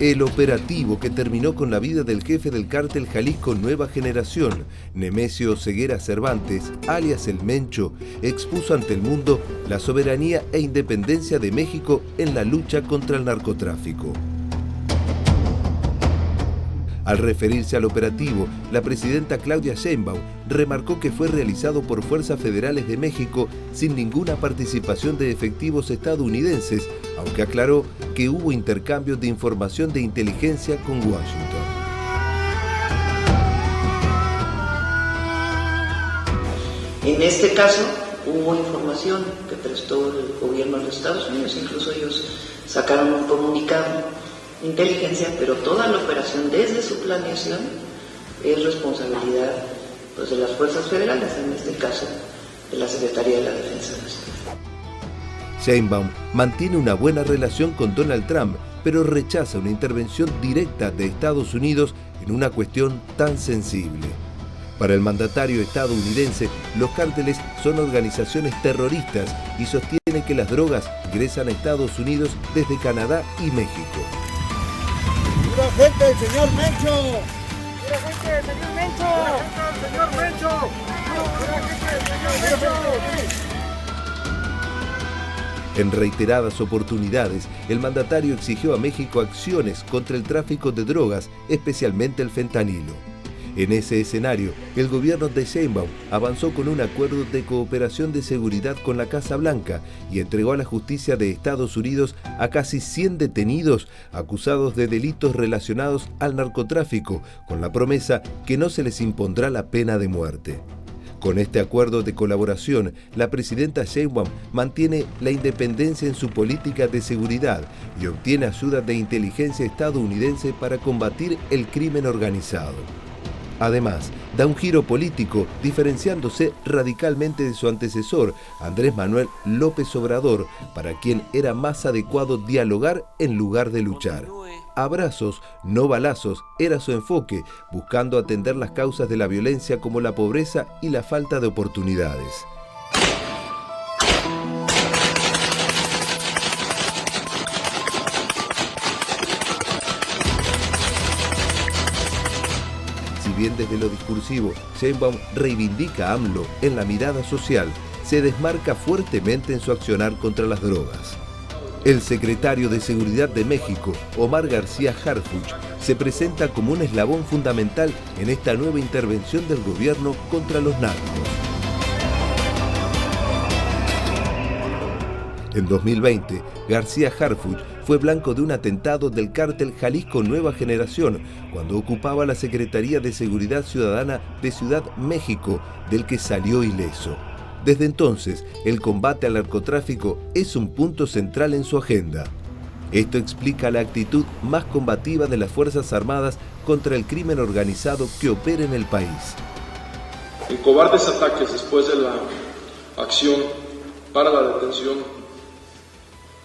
El operativo que terminó con la vida del jefe del cártel Jalisco Nueva Generación, Nemesio Ceguera Cervantes, alias El Mencho, expuso ante el mundo la soberanía e independencia de México en la lucha contra el narcotráfico. Al referirse al operativo, la presidenta Claudia Sheinbaum remarcó que fue realizado por fuerzas federales de México sin ninguna participación de efectivos estadounidenses, aunque aclaró que hubo intercambios de información de inteligencia con Washington. En este caso hubo información que prestó el gobierno de los Estados Unidos, incluso ellos sacaron un comunicado de inteligencia, pero toda la operación desde su planeación es responsabilidad de las fuerzas federales, en este caso de la Secretaría de la Defensa Nacional. Sheinbaum mantiene una buena relación con Donald Trump, pero rechaza una intervención directa de Estados Unidos en una cuestión tan sensible. Para el mandatario estadounidense, los cárteles son organizaciones terroristas y sostiene que las drogas ingresan a Estados Unidos desde Canadá y México. ¡Pura gente del señor Mencho! ¡Pura gente del señor Mencho! ¡Pura gente del señor Mencho! ¡Pura gente del señor Mencho! En reiteradas oportunidades, el mandatario exigió a México acciones contra el tráfico de drogas, especialmente el fentanilo. En ese escenario, el gobierno de Sheinbaum avanzó con un acuerdo de cooperación de seguridad con la Casa Blanca y entregó a la justicia de Estados Unidos a casi 100 detenidos acusados de delitos relacionados al narcotráfico, con la promesa que no se les impondrá la pena de muerte. Con este acuerdo de colaboración, la presidenta Sheinbaum mantiene la independencia en su política de seguridad y obtiene ayuda de inteligencia estadounidense para combatir el crimen organizado. Además, da un giro político, diferenciándose radicalmente de su antecesor, Andrés Manuel López Obrador, para quien era más adecuado dialogar en lugar de luchar. Abrazos, no balazos, era su enfoque, buscando atender las causas de la violencia como la pobreza y la falta de oportunidades. Si bien desde lo discursivo, Sheinbaum reivindica a AMLO en la mirada social, se desmarca fuertemente en su accionar contra las drogas. El secretario de Seguridad de México, Omar García Harfuch, se presenta como un eslabón fundamental en esta nueva intervención del gobierno contra los narcos. En 2020, García Harfuch fue blanco de un atentado del cártel Jalisco Nueva Generación cuando ocupaba la Secretaría de Seguridad Ciudadana de Ciudad México, del que salió ileso. Desde entonces, el combate al narcotráfico es un punto central en su agenda. Esto explica la actitud más combativa de las Fuerzas Armadas contra el crimen organizado que opera en el país. En cobardes ataques después de la acción para la detención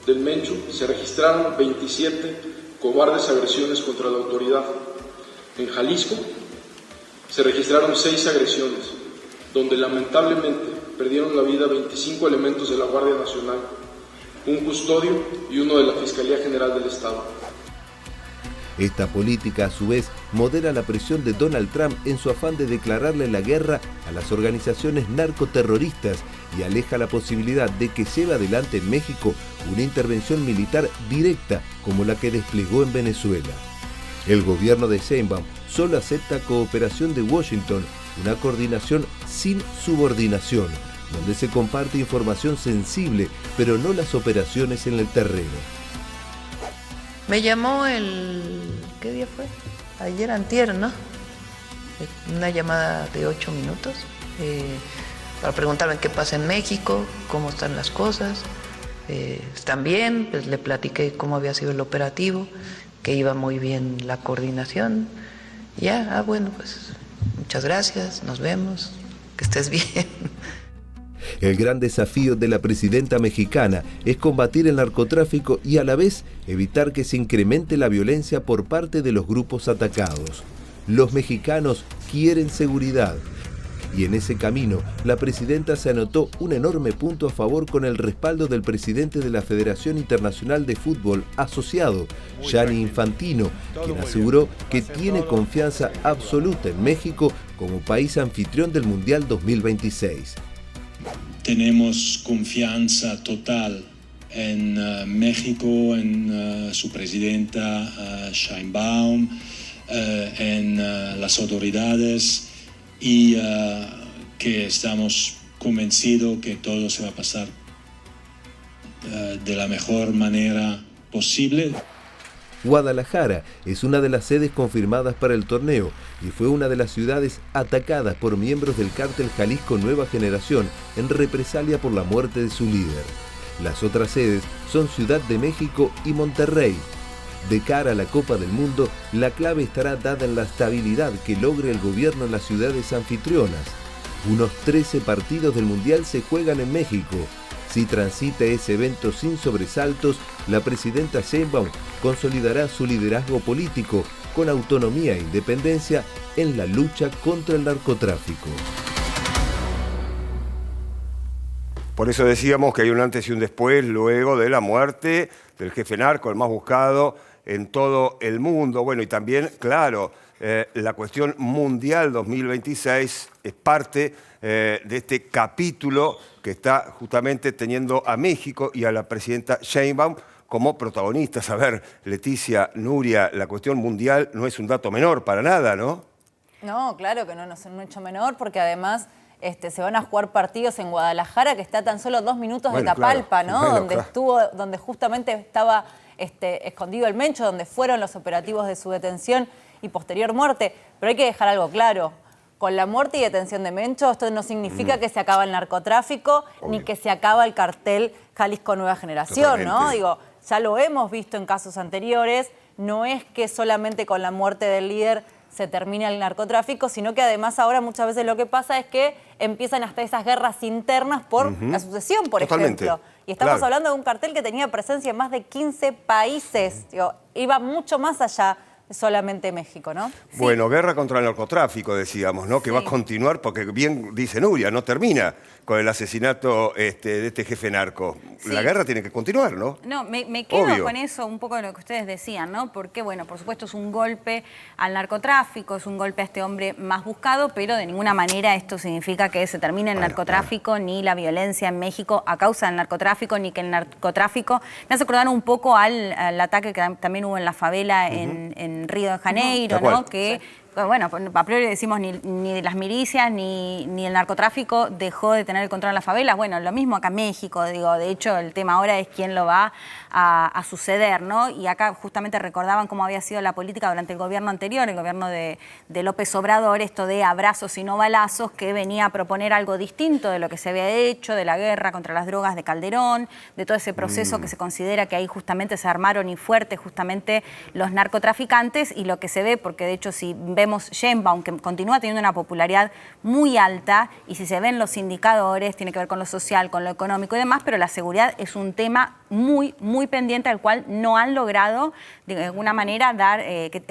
del Mencho, se registraron 27 cobardes agresiones contra la autoridad. En Jalisco se registraron 6 agresiones, donde lamentablemente perdieron la vida 25 elementos de la Guardia Nacional, un custodio y uno de la Fiscalía General del Estado. Esta política, a su vez, modera la presión de Donald Trump en su afán de declararle la guerra a las organizaciones narcoterroristas y aleja la posibilidad de que lleve adelante en México una intervención militar directa como la que desplegó en Venezuela. El gobierno de Sheinbaum solo acepta cooperación de Washington, una coordinación sin subordinación, donde se comparte información sensible, pero no las operaciones en el terreno. Me llamó ¿qué día fue? Ayer antier, ¿no? Una llamada de 8 minutos para preguntarme qué pasa en México, cómo están las cosas. Están bien, pues le platiqué cómo había sido el operativo, que iba muy bien la coordinación. Ya, bueno, pues muchas gracias, nos vemos, que estés bien. El gran desafío de la presidenta mexicana es combatir el narcotráfico y a la vez evitar que se incremente la violencia por parte de los grupos atacados. Los mexicanos quieren seguridad Y en ese camino, la presidenta se anotó un enorme punto a favor con el respaldo del presidente de la Federación Internacional de Fútbol asociado, Gianni Infantino, quien aseguró que tiene confianza absoluta en México como país anfitrión del Mundial 2026. Tenemos confianza total en México, en su presidenta Sheinbaum, en las autoridades y que estamos convencidos que todo se va a pasar de la mejor manera posible. Guadalajara es una de las sedes confirmadas para el torneo y fue una de las ciudades atacadas por miembros del cártel Jalisco Nueva Generación en represalia por la muerte de su líder. Las otras sedes son Ciudad de México y Monterrey. De cara a la Copa del Mundo, la clave estará dada en la estabilidad que logre el gobierno en las ciudades anfitrionas. Unos 13 partidos del Mundial se juegan en México. Si transita ese evento sin sobresaltos, la presidenta Sheinbaum consolidará su liderazgo político con autonomía e independencia en la lucha contra el narcotráfico. Por eso decíamos que hay un antes y un después luego de la muerte del jefe narco, el más buscado en todo el mundo. Bueno, y también, claro, la cuestión mundial 2026 es parte de este capítulo que está justamente teniendo a México y a la presidenta Sheinbaum como protagonistas. A ver, Leticia, Nuria, la cuestión mundial no es un dato menor para nada, ¿no? No, claro que no es un hecho menor, porque además se van a jugar partidos en Guadalajara, que está a tan solo 2 minutos de Tapalpa, claro, ¿no? Bueno, donde claro. donde justamente estaba escondido el Mencho, donde fueron los operativos de su detención y posterior muerte. Pero hay que dejar algo claro. Con la muerte y detención de Mencho, esto no significa que se acaba el narcotráfico, ni que se acaba el cartel Jalisco Nueva Generación, ¿no? Digo, ya lo hemos visto en casos anteriores, no es que solamente con la muerte del líder se termina el narcotráfico, sino que además ahora muchas veces lo que pasa es que empiezan hasta esas guerras internas por la sucesión, por ejemplo. Y estamos hablando de un cartel que tenía presencia en más de 15 países. Digo, iba mucho más allá solamente México, ¿no? Bueno, guerra contra el narcotráfico, decíamos, ¿no? Que va a continuar, porque bien dice Nuria, no termina con el asesinato de este jefe narco. La guerra tiene que continuar, ¿no? No, me quedo con eso, un poco de lo que ustedes decían, ¿no? Porque, bueno, por supuesto es un golpe al narcotráfico, es un golpe a este hombre más buscado, pero de ninguna manera esto significa que se termine el narcotráfico, ni la violencia en México a causa del narcotráfico, ni que el narcotráfico... Me hace acordar un poco al ataque que también hubo en la favela en Río de Janeiro, ¿no? Que, bueno, a priori decimos ni las milicias ni el narcotráfico dejó de tener el control en las favelas. Bueno, lo mismo acá en México, digo, de hecho el tema ahora es quién lo va a suceder, ¿no? Y acá justamente recordaban cómo había sido la política durante el gobierno anterior, el gobierno de López Obrador, esto de abrazos y no balazos, que venía a proponer algo distinto de lo que se había hecho, de la guerra contra las drogas de Calderón, de todo ese proceso que se considera que ahí justamente se armaron y fuertes justamente los narcotraficantes, y lo que se ve, porque de hecho si vemos Sheinbaum, que continúa teniendo una popularidad muy alta, y si se ven los indicadores, tiene que ver con lo social, con lo económico y demás, pero la seguridad es un tema muy, muy pendiente al cual no han logrado de alguna manera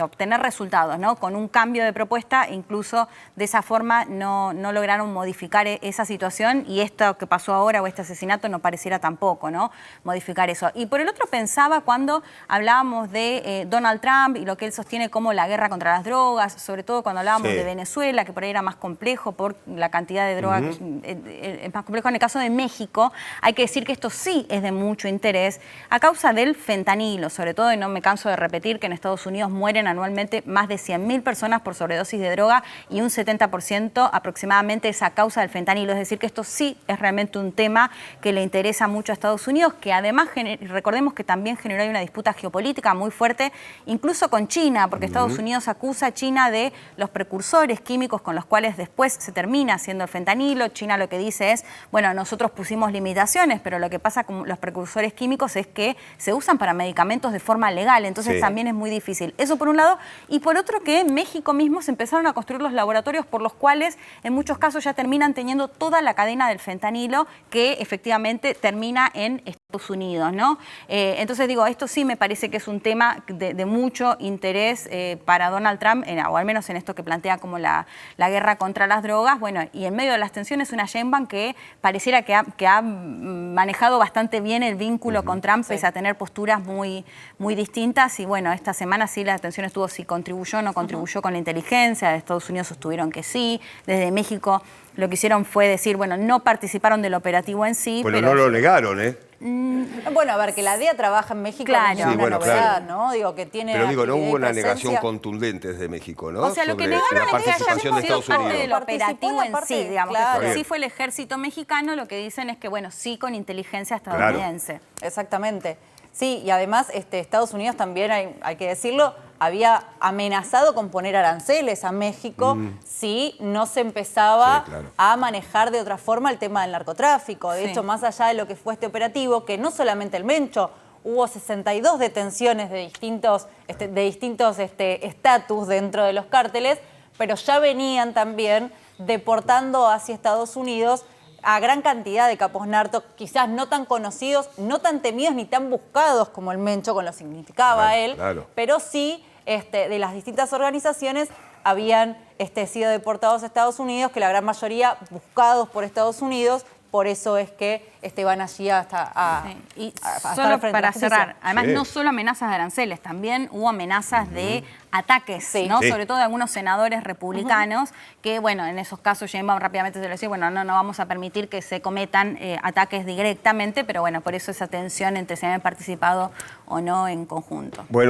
obtener resultados, ¿no? Con un cambio de propuesta, incluso de esa forma no lograron modificar esa situación, y esto que pasó ahora o este asesinato no pareciera tampoco, ¿no? Modificar eso. Y por el otro pensaba cuando hablábamos de Donald Trump y lo que él sostiene como la guerra contra las drogas, sobre todo cuando hablábamos de Venezuela, que por ahí era más complejo por la cantidad de drogas, es más complejo. En el caso de México, hay que decir que esto sí es de mucho interés a causa del fentanilo, sobre todo, y no me canso de repetir que en Estados Unidos mueren anualmente más de 100.000 personas por sobredosis de droga, y un 70% aproximadamente es a causa del fentanilo. Es decir, que esto sí es realmente un tema que le interesa mucho a Estados Unidos, que además, recordemos que también generó ahí una disputa geopolítica muy fuerte, incluso con China, porque Estados Unidos acusa a China de los precursores químicos con los cuales después se termina haciendo el fentanilo. China lo que dice es, bueno, nosotros pusimos limitaciones, pero lo que pasa con los precursores químicos es que se usan para medicamentos de forma legal, entonces también es muy difícil. Eso por un lado, y por otro que en México mismo se empezaron a construir los laboratorios por los cuales en muchos casos ya terminan teniendo toda la cadena del fentanilo que efectivamente termina en Estados Unidos, ¿no? Entonces digo, esto sí me parece que es un tema de mucho interés para Donald Trump, o al menos en esto que plantea como la guerra contra las drogas. Bueno, y en medio de las tensiones una Sheinbaum que pareciera que ha manejado bastante bien el vínculo con Trump, pese a tener posturas muy distintas. Y bueno, esta semana sí la tensión estuvo si contribuyó o no contribuyó con la inteligencia. De Estados Unidos sostuvieron que sí. Desde México lo que hicieron fue decir, bueno, no participaron del operativo en sí. Bueno, no lo negaron, ¿eh? Bueno, a ver, que la DEA trabaja en México claro. no es una novedad, ¿no? Digo, que tiene. Pero digo, no hubo una presencia. negación contundente desde México, ¿no? O sea, lo que Sobre negaron la es que participación de hayan sido Estados parte del Unidos. operativo en sí, digamos. Claro. Que sí fue el ejército mexicano, lo que dicen es que, bueno, sí con inteligencia estadounidense. Claro. Exactamente. Sí, y además Estados Unidos también, hay que decirlo, había amenazado con poner aranceles a México si no se empezaba a manejar de otra forma el tema del narcotráfico. De hecho, más allá de lo que fue este operativo, que no solamente el Mencho, hubo 62 detenciones de distintos estatus dentro de los cárteles, pero ya venían también deportando hacia Estados Unidos a gran cantidad de capos narcos, quizás no tan conocidos, no tan temidos ni tan buscados como el Mencho, con lo que significaba él, pero sí de las distintas organizaciones habían sido deportados a Estados Unidos, que la gran mayoría buscados por Estados Unidos. Por eso es que van allí hasta solo para cerrar, además no solo amenazas de aranceles, también hubo amenazas de ataques, ¿no? Sobre todo de algunos senadores republicanos que, bueno, en esos casos Sheinbaum rápidamente se le decía, bueno, no vamos a permitir que se cometan ataques directamente, pero bueno, por eso esa tensión entre si habían participado o no en conjunto. Bueno.